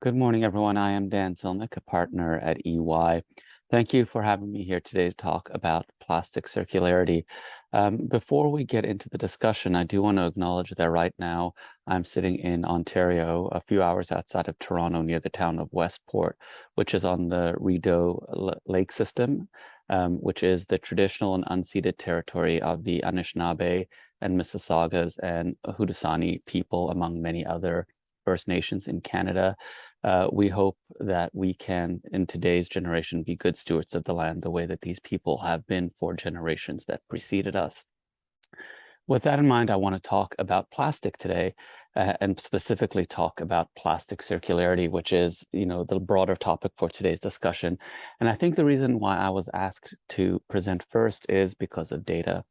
Good morning, everyone. I am Dan Zilnik, a partner at EY. Thank you for having me here today to talk about plastic circularity. Before we get into the discussion, I do want to acknowledge that right now I'm sitting in Ontario, a few hours outside of Toronto, near the town of Westport, which is on the Rideau Lake system, which is the traditional and unceded territory of the Anishinaabe and Mississaugas and Haudenosaunee people, among many other First Nations in Canada. We hope that we can, in today's generation, be good stewards of the land the way that these people have been for generations that preceded us. With that in mind, I want to talk about plastic today, and specifically talk about plastic circularity, which is, the broader topic for today's discussion. And I think the reason why I was asked to present first is because of data.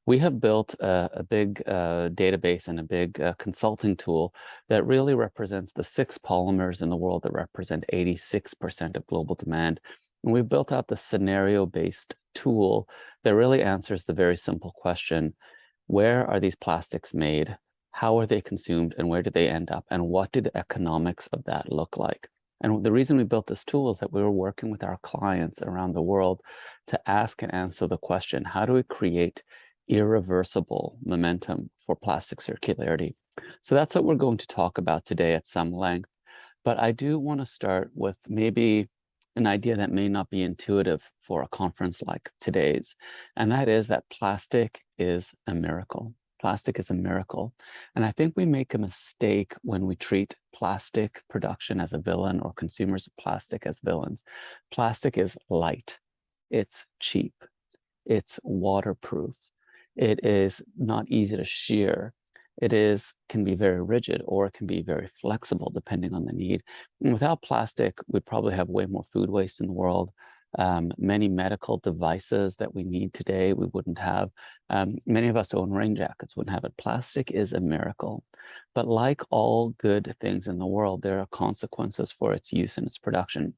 We have built a big database and a big consulting tool that really represents the 6 polymers in the world that represent 86% of global demand. And we've built out the scenario-based tool that really answers the very simple question: where are these plastics made? How are they consumed? And where do they end up? And what do the economics of that look like? And the reason we built this tool is that we were working with our clients around the world to ask and answer the question: how do we create irreversible momentum for plastic circularity? So that's what we're going to talk about today at some length. But I do want to start with maybe an idea that may not be intuitive for a conference like today's, and that is that plastic is a miracle. Plastic is a miracle. And I think we make a mistake when we treat plastic production as a villain or consumers of plastic as villains. Plastic is light, it's cheap, it's waterproof. It is not easy to shear. Can be very rigid, or it can be very flexible depending on the need. And without plastic, we'd probably have way more food waste in the world. Many medical devices that we need today, we wouldn't have. Many of us own rain jackets, wouldn't have it. Plastic is a miracle. But like all good things in the world, there are consequences for its use and its production.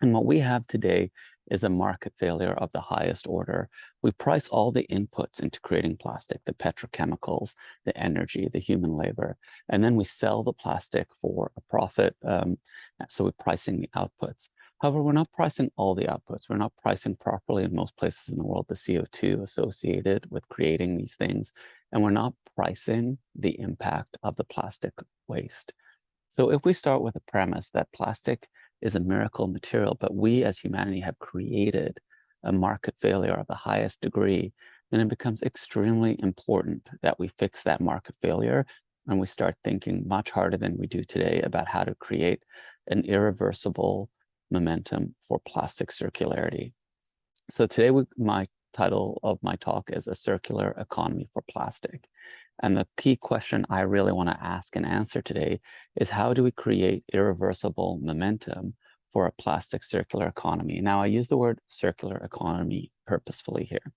And what we have today is a market failure of the highest order. We price all the inputs into creating plastic: the petrochemicals, the energy, the human labor, and then we sell the plastic for a profit. So we're pricing the outputs. However, we're not pricing all the outputs. We're not pricing properly in most places in the world the CO2 associated with creating these things, and we're not pricing the impact of the plastic waste. So if we start with the premise that plastic is a miracle material, but we as humanity have created a market failure of the highest degree, then it becomes extremely important that we fix that market failure, and we start thinking much harder than we do today about how to create an irreversible momentum for plastic circularity. So today, my title of my talk is A Circular Economy for Plastic. And the key question I really want to ask and answer today is: how do we create irreversible momentum for a plastic circular economy? Now, I use the word circular economy purposefully here.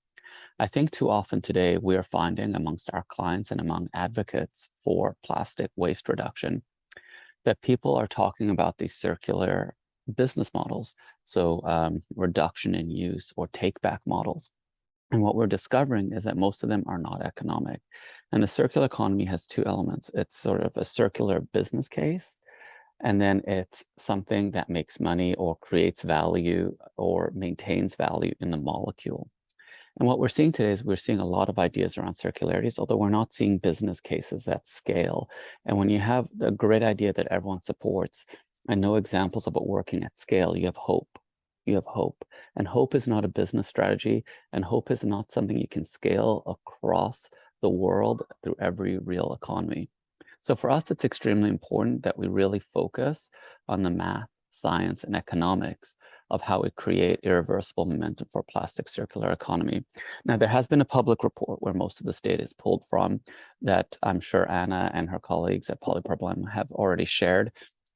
I think too often today we are finding amongst our clients and among advocates for plastic waste reduction that people are talking about these circular business models, so reduction in use or take-back models. And what we're discovering is that most of them are not economic. And the circular economy has 2 elements. It's sort of a circular business case, and then it's something that makes money or creates value or maintains value in the molecule. And what we're seeing today is we're seeing a lot of ideas around circularities, although we're not seeing business cases that scale. And when you have a great idea that everyone supports and no examples of it working at scale, you have hope. You have hope. And hope is not a business strategy, and hope is not something you can scale across the world through every real economy. So for us, it's extremely important that we really focus on the math, science, and economics of how we create irreversible momentum for plastic circular economy. Now, there has been a public report where most of this data is pulled from that I'm sure Anna and her colleagues at POLYPROBLEM have already shared.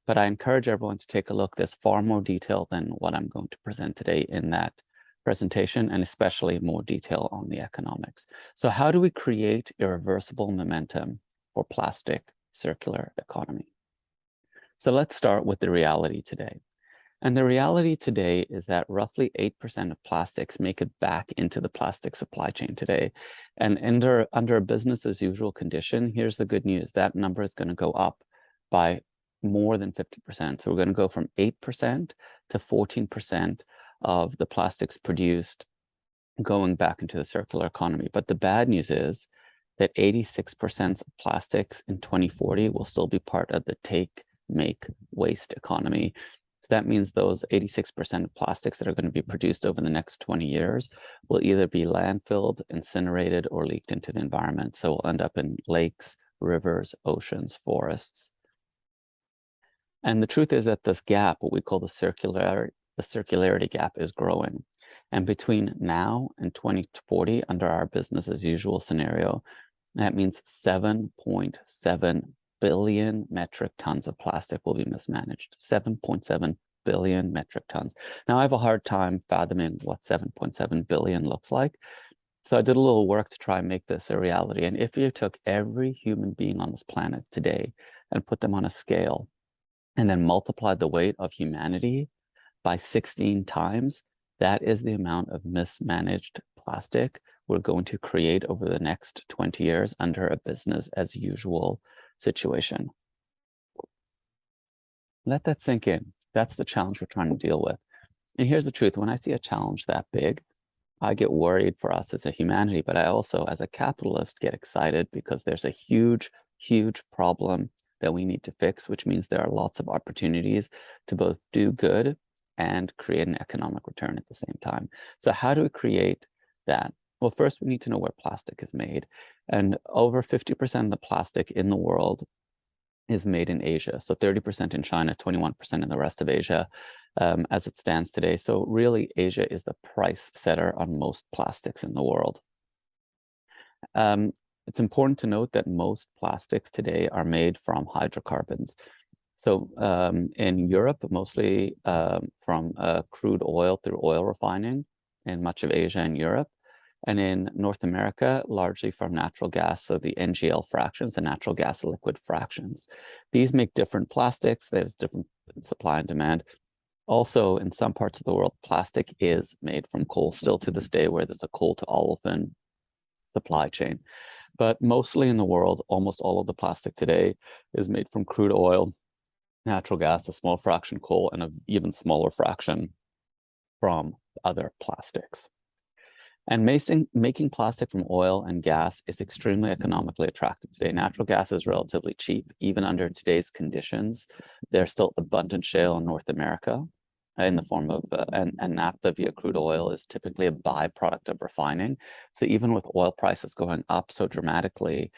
But I encourage everyone to take a look. There's far more detail than what I'm going to present today in that presentation, and especially more detail on the economics. So how do we create irreversible momentum for plastic circular economy? So let's start with the reality today. And the reality today is that roughly 8% of plastics make it back into the plastic supply chain today. And under a business as usual condition, here's the good news: that number is going to go up by more than 50%. So we're going to go from 8% to 14% of the plastics produced going back into the circular economy. But the bad news is that 86% of plastics in 2040 will still be part of the take, make, waste economy. So that means those 86% of plastics that are going to be produced over the next 20 years will either be landfilled, incinerated, or leaked into the environment. So we'll end up in lakes, rivers, oceans, forests. And the truth is that this gap, what we call the circularity gap, is growing. And between now and 2040, under our business as usual scenario, that means 7.7 billion metric tons of plastic will be mismanaged. 7.7 billion metric tons. Now, I have a hard time fathoming what 7.7 billion looks like. So I did a little work to try and make this a reality. And if you took every human being on this planet today and put them on a scale and then multiplied the weight of humanity by 16 times, that is the amount of mismanaged plastic we're going to create over the next 20 years under a business as usual situation. Let that sink in. That's the challenge we're trying to deal with. And here's the truth. When I see a challenge that big, I get worried for us as a humanity, but I also, as a capitalist, get excited because there's a huge, huge problem that we need to fix, which means there are lots of opportunities to both do good and create an economic return at the same time. So how do we create that? Well, first, we need to know where plastic is made. And over 50% of the plastic in the world is made in Asia. So 30% in China, 21% in the rest of Asia, as it stands today. So really, Asia is the price setter on most plastics in the world. It's important to note that most plastics today are made from hydrocarbons. So in Europe, mostly from crude oil through oil refining in much of Asia and Europe. And in North America, largely from natural gas, so the NGL fractions, the natural gas liquid fractions. These make different plastics. There's different supply and demand. Also, in some parts of the world, plastic is made from coal, still to this day, where there's a coal to olefin supply chain. But mostly in the world, almost all of the plastic today is made from crude oil, natural gas, a small fraction coal, and an even smaller fraction from other plastics. And making plastic from oil and gas is extremely economically attractive today. Natural gas is relatively cheap, even under today's conditions. There's still abundant shale in North America in the form of, and naphtha via crude oil is typically a byproduct of refining. So even with oil prices going up so dramatically,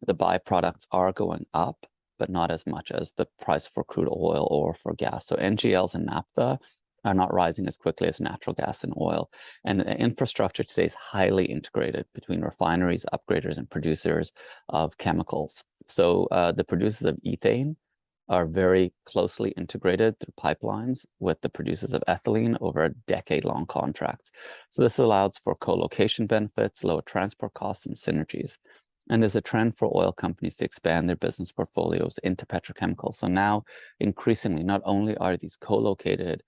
the byproducts are going up, but not as much as the price for crude oil or for gas. So NGLs and naphtha are not rising as quickly as natural gas and oil. And the infrastructure today is highly integrated between refineries, upgraders, and producers of chemicals. So the producers of ethane are very closely integrated through pipelines with the producers of ethylene over a decade-long contracts. So this allows for co-location benefits, lower transport costs, and synergies. And there's a trend for oil companies to expand their business portfolios into petrochemicals. So now, increasingly, not only are these co-located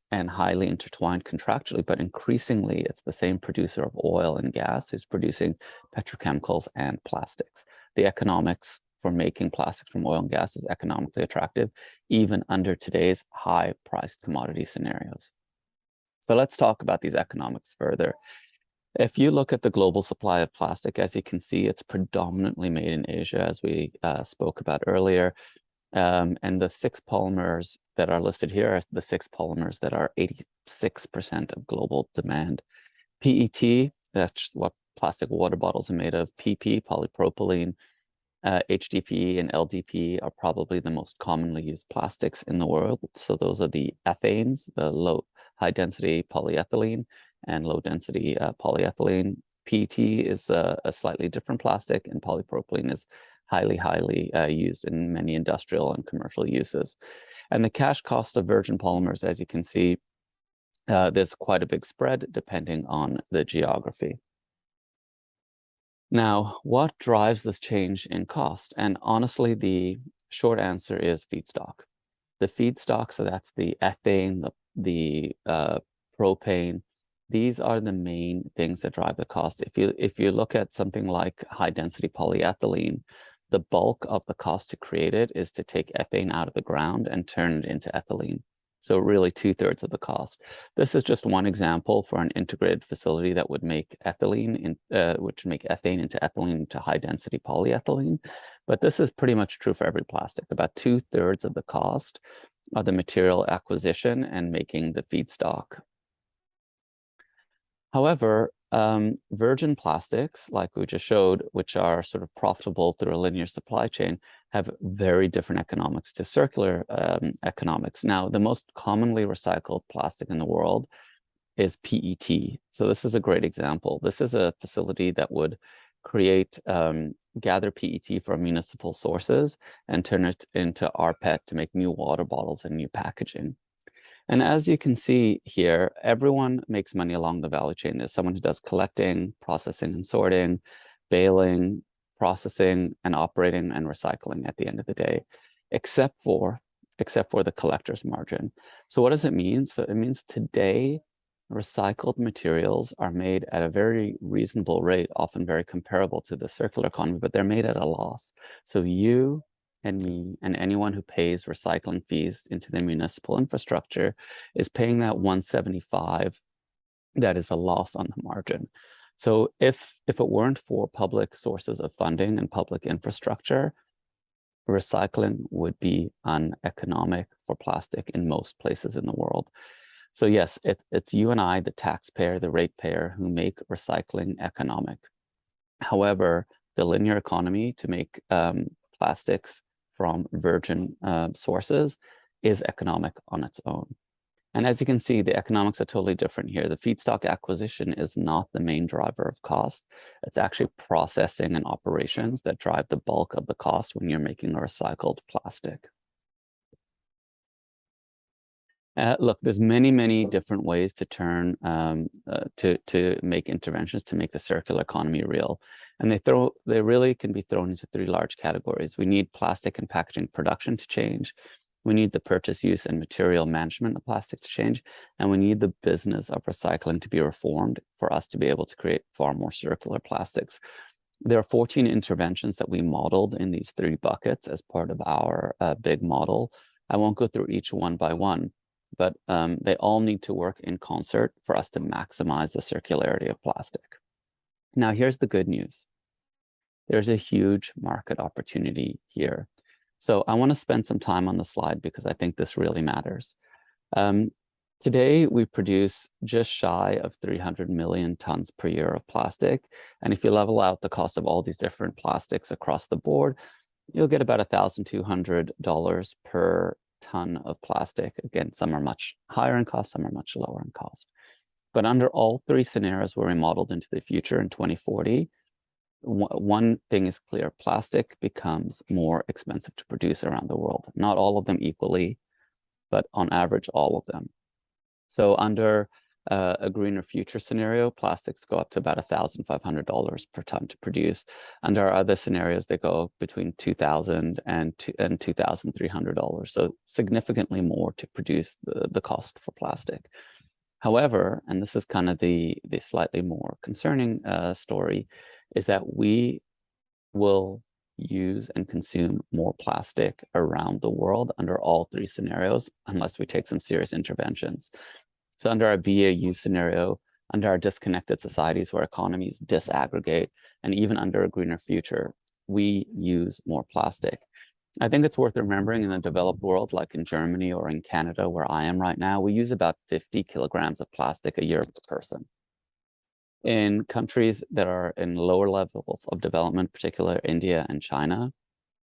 and highly intertwined contractually, but increasingly it's the same producer of oil and gas who's producing petrochemicals and plastics. The economics for making plastics from oil and gas is economically attractive, even under today's high-priced commodity scenarios. So let's talk about these economics further. If you look at the global supply of plastic, as you can see, it's predominantly made in Asia, as we spoke about earlier. And the 6 polymers that are listed here are the 6 polymers that are 86% of global demand. PET, that's what plastic water bottles are made of. PP, polypropylene, HDPE, and LDPE are probably the most commonly used plastics in the world. So those are the ethanes, the high-density polyethylene, and low-density polyethylene. PET is a slightly different plastic, and polypropylene is highly used in many industrial and commercial uses. And the cash cost of virgin polymers, as you can see, there's quite a big spread depending on the geography. Now, what drives this change in cost? And honestly, the short answer is feedstock. The feedstock, so that's the ethane, the propane, these are the main things that drive the cost. If you look at something like high-density polyethylene, the bulk of the cost to create it is to take ethane out of the ground and turn it into ethylene. So really 2/3 of the cost. This is just one example for an integrated facility that would make ethylene, which would make ethane into ethylene into high density polyethylene. But this is pretty much true for every plastic. About 2/3 of the cost of the material acquisition and making the feedstock. However, virgin plastics, like we just showed, which are sort of profitable through a linear supply chain, have very different economics to circular economics. Now, the most commonly recycled plastic in the world is PET. So this is a great example. This is a facility that would create, gather PET from municipal sources and turn it into rPET to make new water bottles and new packaging. And as you can see here, everyone makes money along the value chain. There's someone who does collecting, processing and sorting, baling, processing and operating and recycling at the end of the day, except for the collector's margin. So what does it mean? So it means today, recycled materials are made at a very reasonable rate, often very comparable to the circular economy, but they're made at a loss. So you and me and anyone who pays recycling fees into the municipal infrastructure is paying that 175 that is a loss on the margin. So if it weren't for public sources of funding and public infrastructure, recycling would be uneconomic for plastic in most places in the world. So yes, it's you and I, the taxpayer, the ratepayer, who make recycling economic. However, the linear economy to make plastics from virgin sources is economic on its own. And as you can see, the economics are totally different here. The feedstock acquisition is not the main driver of cost. It's actually processing and operations that drive the bulk of the cost when you're making a recycled plastic. Look, there's many different ways to turn to make interventions to make the circular economy real, and they really can be thrown into three large categories. We need plastic and packaging production to change. We need the purchase, use, and material management of plastic to change, and we need the business of recycling to be reformed for us to be able to create far more circular plastics. There are 14 interventions that we modeled in these three buckets as part of our big model. I won't go through each one by one, but they all need to work in concert for us to maximize the circularity of plastic. Now, here's the good news. There's a huge market opportunity here. So I want to spend some time on the slide because I think this really matters. Today, we produce just shy of 300 million tons per year of plastic. And if you level out the cost of all these different plastics across the board, you'll get about $1,200 per ton of plastic. Again, some are much higher in cost, some are much lower in cost. But under all three scenarios where we modeled into the future in 2040, one thing is clear: plastic becomes more expensive to produce around the world. Not all of them equally, but on average, all of them. So under a greener future scenario, plastics go up to about $1,500 per ton to produce. Under our other scenarios, they go between $2,000 and $2,300. So significantly more to produce the cost for plastic. However, and this is kind of the slightly more concerning story, is that we will use and consume more plastic around the world under all three scenarios, unless we take some serious interventions. So under our BAU scenario, under our disconnected societies where economies disaggregate, and even under a greener future, we use more plastic. I think it's worth remembering in the developed world, like in Germany or in Canada, where I am right now, we use about 50 kilograms of plastic a year per person. In countries that are in lower levels of development, particularly India and China,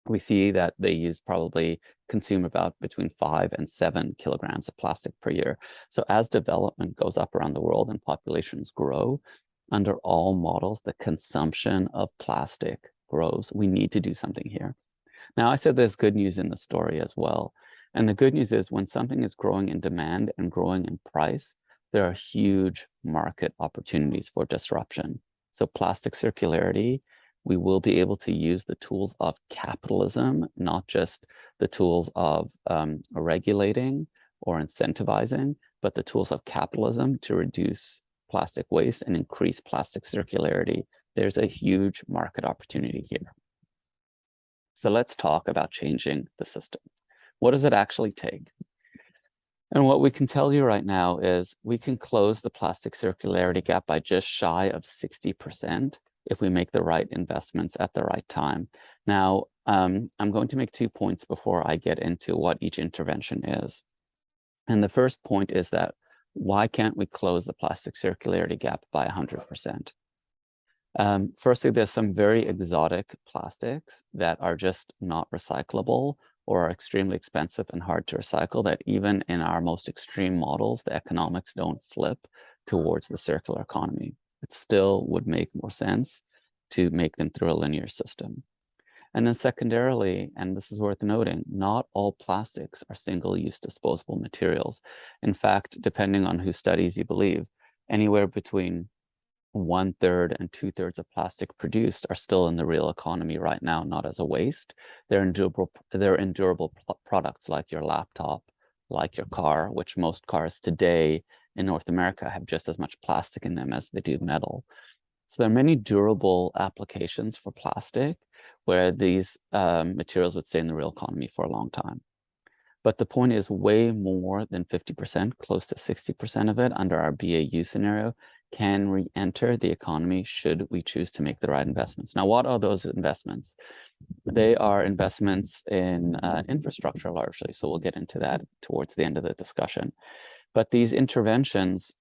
we see that they probably consume about between 5 and 7 kilograms of plastic per year. So as development goes up around the world and populations grow, under all models, the consumption of plastic grows. We need to do something here. Now, I said there's good news in the story as well. And the good news is when something is growing in demand and growing in price, there are huge market opportunities for disruption. So plastic circularity, we will be able to use the tools of capitalism, not just the tools of regulating or incentivizing, but the tools of capitalism to reduce plastic waste and increase plastic circularity. There's a huge market opportunity here. So let's talk about changing the system. What does it actually take? And what we can tell you right now is we can close the plastic circularity gap by just shy of 60% if we make the right investments at the right time. Now, I'm going to make 2 points before I get into what each intervention is. And the first point is that why can't we close the plastic circularity gap by 100%? Firstly, there's some very exotic plastics that are just not recyclable or are extremely expensive and hard to recycle, that even in our most extreme models, the economics don't flip towards the circular economy. It still would make more sense to make them through a linear system. And then secondarily, and this is worth noting, not all plastics are single-use disposable materials. In fact, depending on whose studies you believe, anywhere between 1/3 and 2/3 of plastic produced are still in the real economy right now, not as a waste. They're endurable products like your laptop, like your car, which most cars today in North America have just as much plastic in them as they do metal. So there are many durable applications for plastic where these materials would stay in the real economy for a long time. But the point is way more than 50%, close to 60% of it under our BAU scenario can re-enter the economy should we choose to make the right investments. Now, what are those investments? They are investments in infrastructure largely, so we'll get into that towards the end of the discussion. But these interventions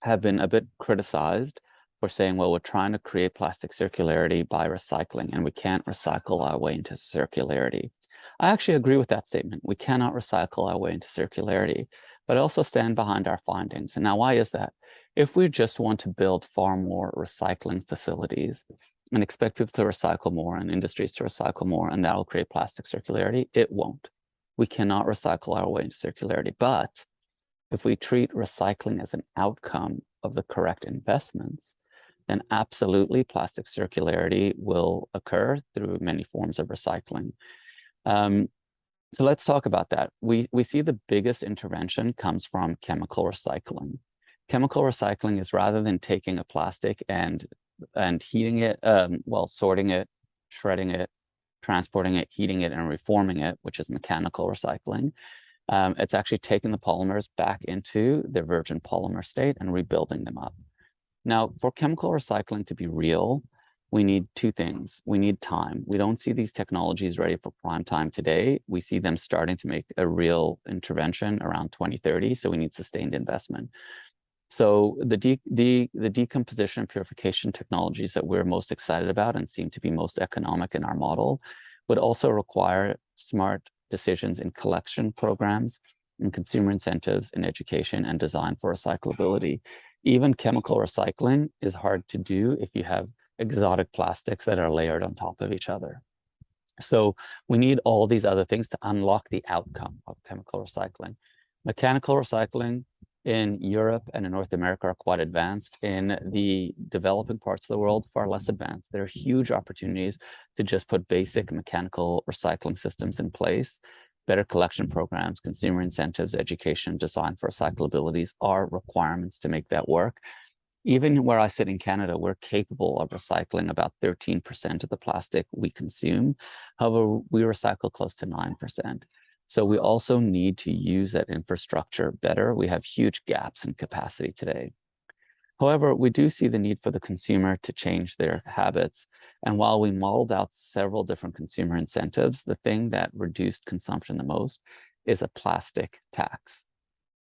have been a bit criticized for saying, well, we're trying to create plastic circularity by recycling, and we can't recycle our way into circularity. I actually agree with that statement. We cannot recycle our way into circularity, but I also stand behind our findings. And now, why is that? If we just want to build far more recycling facilities and expect people to recycle more and industries to recycle more, and that'll create plastic circularity, it won't. We cannot recycle our way into circularity. But if we treat recycling as an outcome of the correct investments, then absolutely plastic circularity will occur through many forms of recycling. So let's talk about that. We see the biggest intervention comes from chemical recycling. Chemical recycling is rather than taking a plastic and heating it, sorting it, shredding it, transporting it, heating it, and reforming it, which is mechanical recycling. It's actually taking the polymers back into their virgin polymer state and rebuilding them up. Now, for chemical recycling to be real, we need two things. We need time. We don't see these technologies ready for prime time today. We see them starting to make a real intervention around 2030, so we need sustained investment. So the decomposition and purification technologies that we're most excited about and seem to be most economic in our model would also require smart decisions in collection programs, in consumer incentives, in education, and design for recyclability. Even chemical recycling is hard to do if you have exotic plastics that are layered on top of each other. So we need all these other things to unlock the outcome of chemical recycling. Mechanical recycling in Europe and in North America are quite advanced. In the developing parts of the world, far less advanced. There are huge opportunities to just put basic mechanical recycling systems in place. Better collection programs, consumer incentives, education, design for recyclabilities are requirements to make that work. Even where I sit in Canada, we're capable of recycling about 13% of the plastic we consume. However, we recycle close to 9%. So we also need to use that infrastructure better. We have huge gaps in capacity today. However, we do see the need for the consumer to change their habits. And while we modeled out several different consumer incentives, the thing that reduced consumption the most is a plastic tax,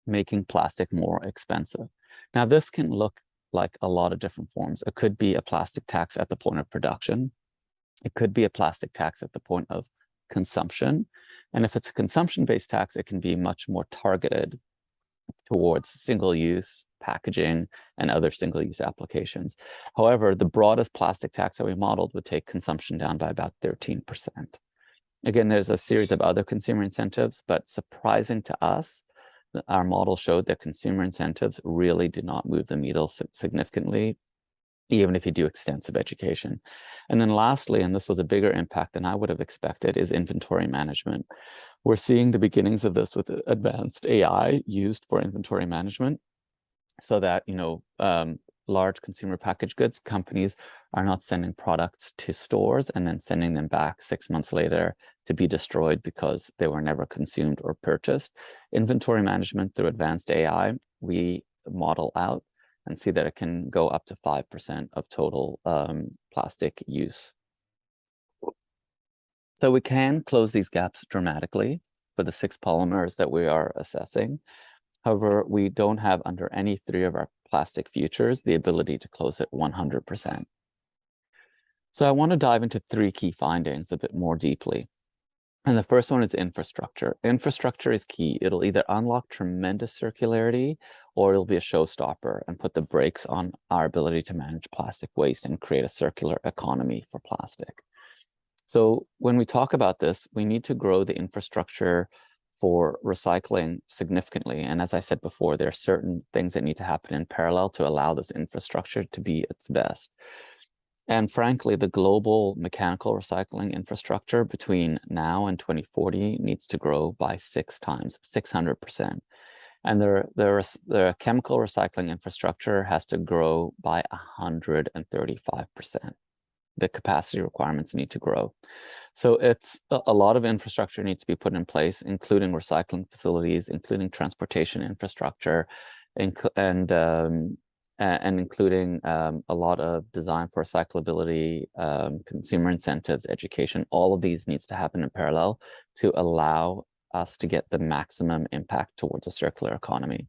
making plastic more expensive. Now, this can look like a lot of different forms. It could be a plastic tax at the point of production. It could be a plastic tax at the point of consumption. And if it's a consumption-based tax, it can be much more targeted towards single-use packaging and other single-use applications. However, the broadest plastic tax that we modeled would take consumption down by about 13%. Again, there's a series of other consumer incentives, but surprising to us, our model showed that consumer incentives really do not move the needle significantly, even if you do extensive education. And then lastly, and this was a bigger impact than I would have expected, is inventory management. We're seeing the beginnings of this with advanced AI used for inventory management, so that large consumer packaged goods, companies are not sending products to stores and then sending them back 6 months later to be destroyed because they were never consumed or purchased. Inventory management through advanced AI, we model out and see that it can go up to 5% of total plastic use. So we can close these gaps dramatically for the 6 polymers that we are assessing. However, we don't have under any 3 of our plastic futures the ability to close it 100%. So I want to dive into 3 key findings a bit more deeply. And the first one is infrastructure. Infrastructure is key. It'll either unlock tremendous circularity or it'll be a showstopper and put the brakes on our ability to manage plastic waste and create a circular economy for plastic. So when we talk about this, we need to grow the infrastructure for recycling significantly. And as I said before, there are certain things that need to happen in parallel to allow this infrastructure to be its best. And frankly, the global mechanical recycling infrastructure between now and 2040 needs to grow by 6 times, 600%. And the chemical recycling infrastructure has to grow by 135%. The capacity requirements need to grow. So it's a lot of infrastructure needs to be put in place, including recycling facilities, including transportation infrastructure, and including a lot of design for recyclability, consumer incentives, education. All of these needs to happen in parallel to allow us to get the maximum impact towards a circular economy.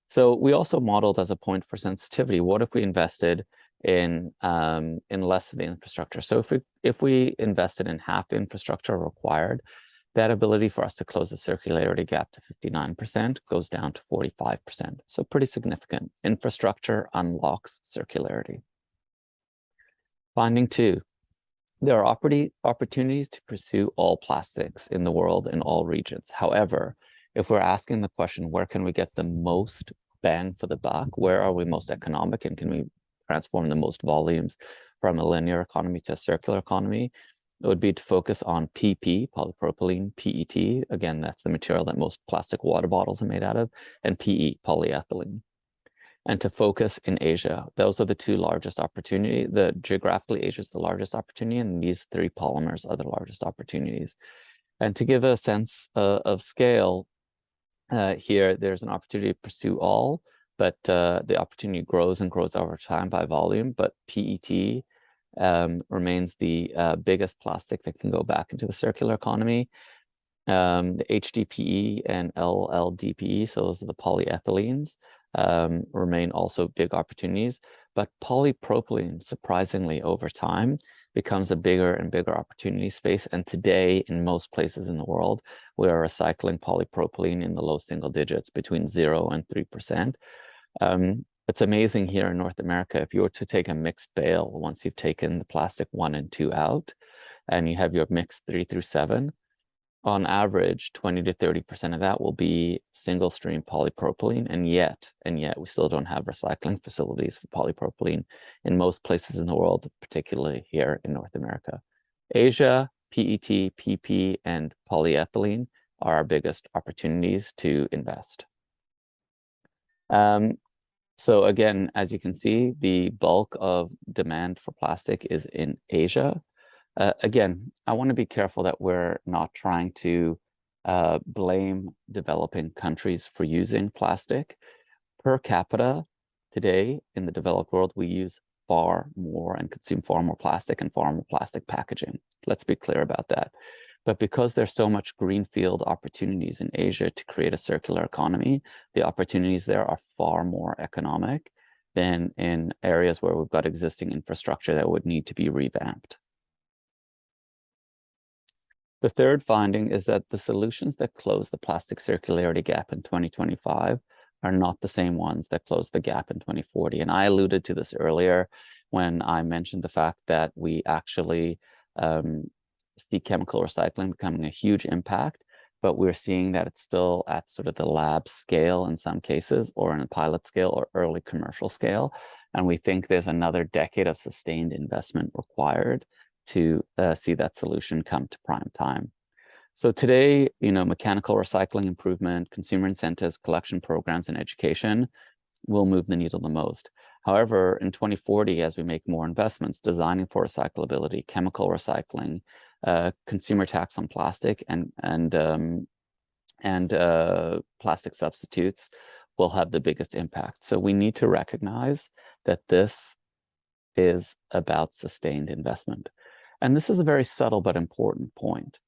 So we also modeled as a point for sensitivity. What if we invested in less of the infrastructure? So if we invested in half the infrastructure required, that ability for us to close the circularity gap to 59% goes down to 45%. So pretty significant. Infrastructure unlocks circularity. Finding 2, there are opportunities to pursue all plastics in the world in all regions. However, if we're asking the question, where can we get the most bang for the buck? Where are we most economic, and can we transform the most volumes from a linear economy to a circular economy? It would be to focus on PP, polypropylene, PET. Again, that's the material that most plastic water bottles are made out of, and PE, polyethylene. And to focus in Asia. Those are the 2 largest opportunities. Geographically, Asia is the largest opportunity, and these 3 polymers are the largest opportunities. And to give a sense of scale, here, there's an opportunity to pursue all, but the opportunity grows and grows over time by volume. But PET remains the biggest plastic that can go back into the circular economy. The HDPE and LLDPE, so those are the polyethylenes, remain also big opportunities. But polypropylene, surprisingly, over time, becomes a bigger and bigger opportunity space. And today, in most places in the world, we are recycling polypropylene in the low single digits, between 0 and 3%. It's amazing here in North America, if you were to take a mixed bale, once you've taken the plastic 1 and 2 out, and you have your mix 3 through 7, on average, 20 to 30% of that will be single stream polypropylene, and yet we still don't have recycling facilities for polypropylene in most places in the world, particularly here in North America. Asia, PET, PP, and polyethylene are our biggest opportunities to invest. So again, as you can see, the bulk of demand for plastic is in Asia. Again, I want to be careful that we're not trying to blame developing countries for using plastic. Per capita, today in the developed world, we use far more and consume far more plastic and far more plastic packaging. Let's be clear about that. But because there's so much greenfield opportunities in Asia to create a circular economy, the opportunities there are far more economic than in areas where we've got existing infrastructure that would need to be revamped. The third finding is that the solutions that close the plastic circularity gap in 2025 are not the same ones that close the gap in 2040. And I alluded to this earlier when I mentioned the fact that we actually see chemical recycling becoming a huge impact, but we're seeing that it's still at sort of the lab scale in some cases, or in a pilot scale or early commercial scale. And we think there's another decade of sustained investment required to see that solution come to prime time. So today, mechanical recycling improvement, consumer incentives, collection programs, and education will move the needle the most. However, in 2040, as we make more investments, designing for recyclability, chemical recycling, consumer tax on plastic, and plastic substitutes will have the biggest impact. So we need to recognize that this is about sustained investment. And this is a very subtle but important point.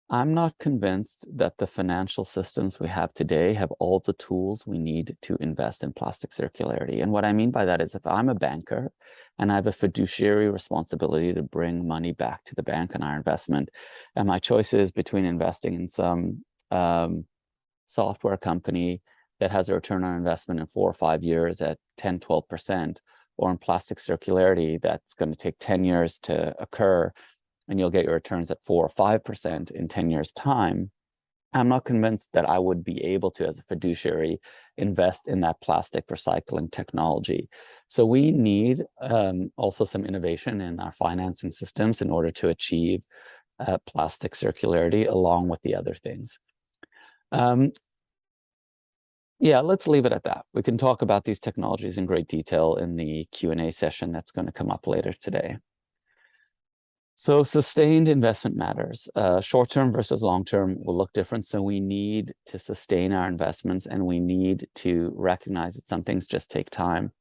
I'm not convinced that the financial systems we have today have all the tools we need to invest in plastic circularity. And what I mean by that is, if I'm a banker and I have a fiduciary responsibility to bring money back to the bank on our investment, and my choice is between investing in some software company that has a return on investment in 4 or 5 years at 10, 12%, or in plastic circularity that's going to take 10 years to occur, and you'll get your returns at 4 or 5% in 10 years' time, I'm not convinced that I would be able to, as a fiduciary, invest in that plastic recycling technology. So we need also some innovation in our financing systems in order to achieve plastic circularity along with the other things. Yeah, let's leave it at that. We can talk about these technologies in great detail in the Q&A session that's going to come up later today. So sustained investment matters. Short-term versus long-term will look different. So we need to sustain our investments, and we need to recognize that some things just take time.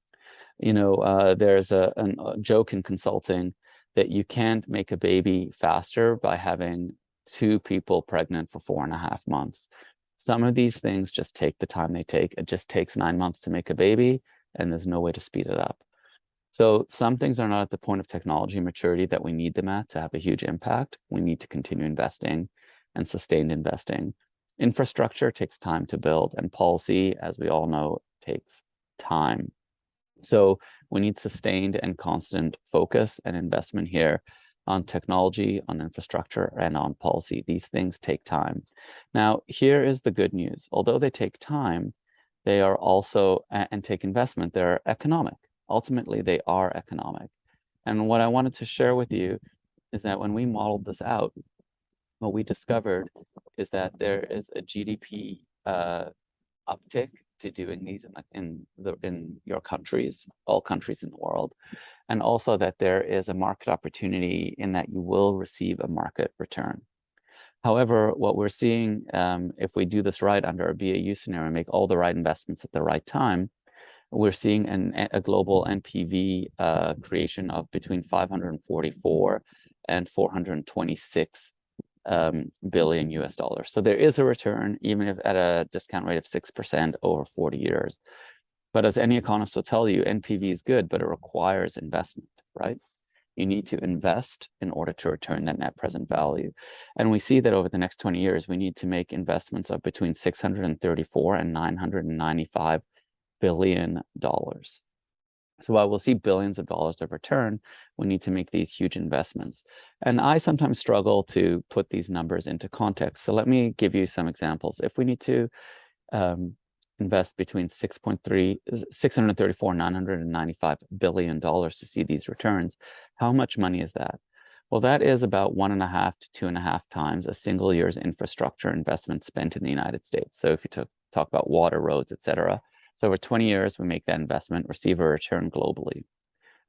You know, there's a joke in consulting that you can't make a baby faster by having 2 people pregnant for 4.5 months. Some of these things just take the time they take. It just takes 9 months to make a baby, and there's no way to speed it up. So some things are not at the point of technology maturity that we need them at to have a huge impact. We need to continue investing and sustained investing. Infrastructure takes time to build, and policy, as we all know, takes time. So we need sustained and constant focus and investment here on technology, on infrastructure, and on policy. These things take time. Now, here is the good news. Although they take time, they are also, and take investment, they're economic. Ultimately, they are economic. And what I wanted to share with you is that when we modeled this out, what we discovered is that there is a GDP uptick to doing these in your countries, all countries in the world, and also that there is a market opportunity in that you will receive a market return. However, what we're seeing, if we do this right under a BAU scenario, make all the right investments at the right time, we're seeing a global NPV creation of between 544 and 426 billion US dollars. So there is a return, even if at a discount rate of 6% over 40 years. But as any economist will tell you, NPV is good, but it requires investment, right? You need to invest in order to return that net present value. And we see that over the next 20 years, we need to make investments of between 634 and 995 billion dollars. So while we'll see billions of dollars of return, we need to make these huge investments. And I sometimes struggle to put these numbers into context. So let me give you some examples. If we need to invest between 634 and 995 billion dollars to see these returns, how much money is that? Well, that is about 1.5 to 2.5 times a single year's infrastructure investment spent in the United States. So if you talk about water, roads, etc. So over 20 years, we make that investment, receive a return globally.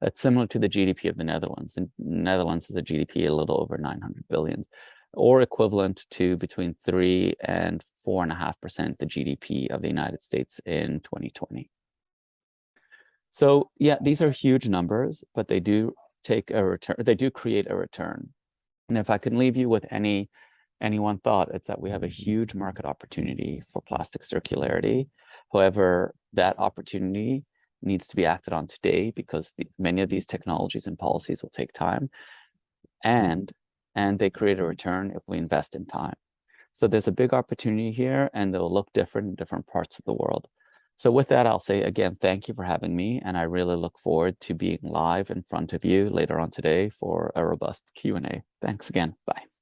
That's similar to the GDP of the Netherlands. The Netherlands has a GDP a little over 900 billion, or equivalent to between 3 and 4.5% the GDP of the United States in 2020. So yeah, these are huge numbers, but they do take a return. They do create a return. And if I can leave you with any one thought, it's that we have a huge market opportunity for plastic circularity. However, that opportunity needs to be acted on today because many of these technologies and policies will take time, and they create a return if we invest in time. So there's a big opportunity here, and they'll look different in different parts of the world. So with that, I'll say again, thank you for having me, and I really look forward to being live in front of you later on today for a robust Q&A. Thanks again. Bye.